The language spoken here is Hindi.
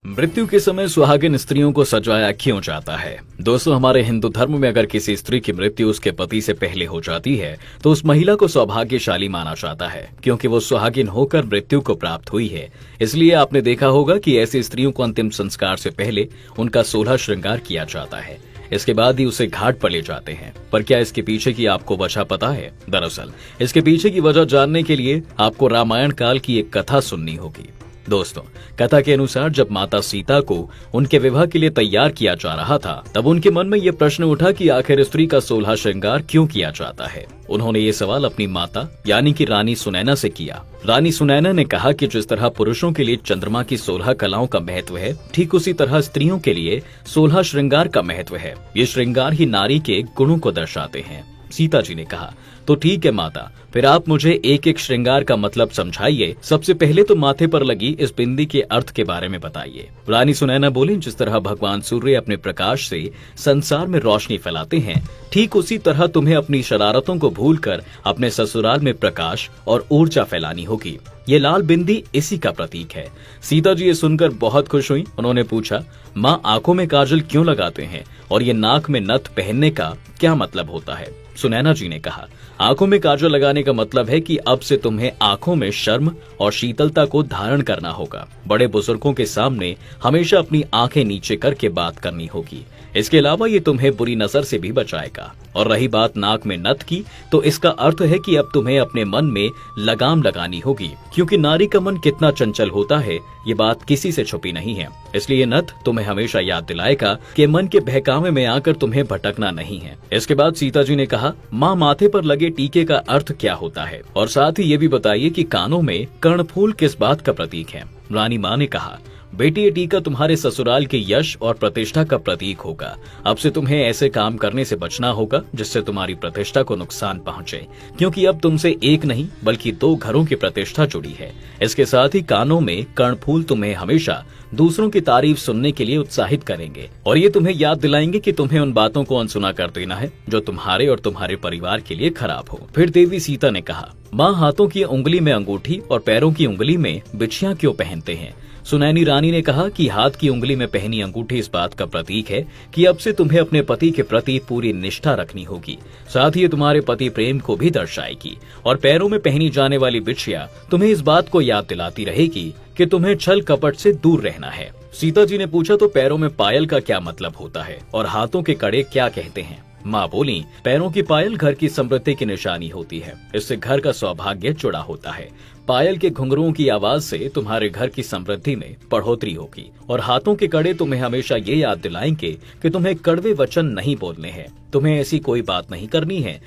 मृत्यु के समय सुहागिन स्त्रियों को सजाया क्यों जाता है? दोस्तों, हमारे हिंदू धर्म में अगर किसी स्त्री की मृत्यु उसके पति से पहले हो जाती है तो उस महिला को सौभाग्यशाली माना जाता है, क्योंकि वो सुहागिन होकर मृत्यु को प्राप्त हुई है। इसलिए आपने देखा होगा कि ऐसी स्त्रियों को अंतिम संस्कार से पहले उनका 16 श्रृंगार किया जाता है। इसके बाद ही उसे घाट पर ले जाते हैं। पर क्या इसके पीछे की आपको वजह पता है? दरअसल इसके पीछे की वजह जानने के लिए आपको रामायण काल की एक कथा सुननी होगी। दोस्तों, कथा के अनुसार जब माता सीता को उनके विवाह के लिए तैयार किया जा रहा था, तब उनके मन में ये प्रश्न उठा कि आखिर स्त्री का 16 श्रृंगार क्यों किया जाता है। उन्होंने ये सवाल अपनी माता यानी कि रानी सुनैना से किया। रानी सुनैना ने कहा कि जिस तरह पुरुषों के लिए चंद्रमा की 16 कलाओं का महत्व है, ठीक उसी तरह स्त्रियों के लिए 16 श्रृंगार का महत्व है। ये श्रृंगार ही नारी के गुणों को दर्शाते हैं। सीता जी ने कहा, तो ठीक है माता, फिर आप मुझे एक एक श्रृंगार का मतलब समझाइए। सबसे पहले तो माथे पर लगी इस बिंदी के अर्थ के बारे में बताइए। रानी सुनैना बोली, जिस तरह भगवान सूर्य अपने प्रकाश से संसार में रोशनी फैलाते हैं, ठीक उसी तरह तुम्हें अपनी शरारतों को भूलकर अपने ससुराल में प्रकाश और ऊर्जा फैलानी होगी। ये लाल बिंदी इसी का प्रतीक है। सीता जी ये सुनकर बहुत खुश हुई। उन्होंने पूछा, माँ, आंखों में काजल क्यों लगाते हैं और ये नाक में नथ पहनने का क्या मतलब होता है? सुनैना जी ने कहा, आंखों में काजल लगाने का मतलब है कि अब से तुम्हें आंखों में शर्म और शीतलता को धारण करना होगा। बड़े बुजुर्गों के सामने हमेशा अपनी आंखें नीचे करके बात करनी होगी। इसके अलावा ये तुम्हें बुरी नजर से भी बचाएगा। और रही बात नाक में नथ की, तो इसका अर्थ है कि अब तुम्हें अपने मन में लगाम लगानी होगी, क्योंकि नारी का मन कितना चंचल होता है ये बात किसी से छुपी नहीं है। इसलिए नथ तुम्हें हमेशा याद दिलाएगा कि मन के बहकावे में आकर तुम्हें भटकना नहीं है। इसके बाद सीता जी ने कहा, माँ, माथे पर लगे टीके का अर्थ क्या होता है, और साथ ही ये भी बताइए कि कानों में कर्णफूल किस बात का प्रतीक है। रानी माँ ने कहा, बेटी, ये टीका तुम्हारे ससुराल के यश और प्रतिष्ठा का प्रतीक होगा। अब से तुम्हें ऐसे काम करने से बचना होगा जिससे तुम्हारी प्रतिष्ठा को नुकसान पहुंचे, क्योंकि अब तुमसे एक नहीं बल्कि 2 घरों की प्रतिष्ठा जुड़ी है। इसके साथ ही कानों में कर्णफूल तुम्हें हमेशा दूसरों की तारीफ सुनने के लिए उत्साहित करेंगे, और ये तुम्हें याद दिलाएंगे कि तुम्हें उन बातों को अनसुना कर देना है जो तुम्हारे और तुम्हारे परिवार के लिए खराब हो। फिर देवी सीता ने कहा, माँ, हाथों की उंगली में अंगूठी और पैरों की उंगली में बिछियां क्यों पहनते हैं? सुनैनी रानी ने कहा कि हाथ की उंगली में पहनी अंगूठी इस बात का प्रतीक है कि अब से तुम्हें अपने पति के प्रति पूरी निष्ठा रखनी होगी। साथ ही तुम्हारे पति प्रेम को भी दर्शाएगी। और पैरों में पहनी जाने वाली बिछिया तुम्हें इस बात को याद दिलाती रहेगी कि तुम्हें छल कपट से दूर रहना है। सीता जी ने पूछा, तो पैरों में पायल का क्या मतलब होता है और हाथों के कड़े क्या कहते हैं? माँ बोली, पैरों की पायल घर की समृद्धि की निशानी होती है। इससे घर का सौभाग्य जुड़ा होता है। पायल के घुंघरुओं की आवाज से तुम्हारे घर की समृद्धि में बढ़ोतरी होगी। और हाथों के कड़े तुम्हें हमेशा ये याद दिलाएंगे कि तुम्हें कड़वे वचन नहीं बोलने हैं। तुम्हें ऐसी कोई बात नहीं करनी है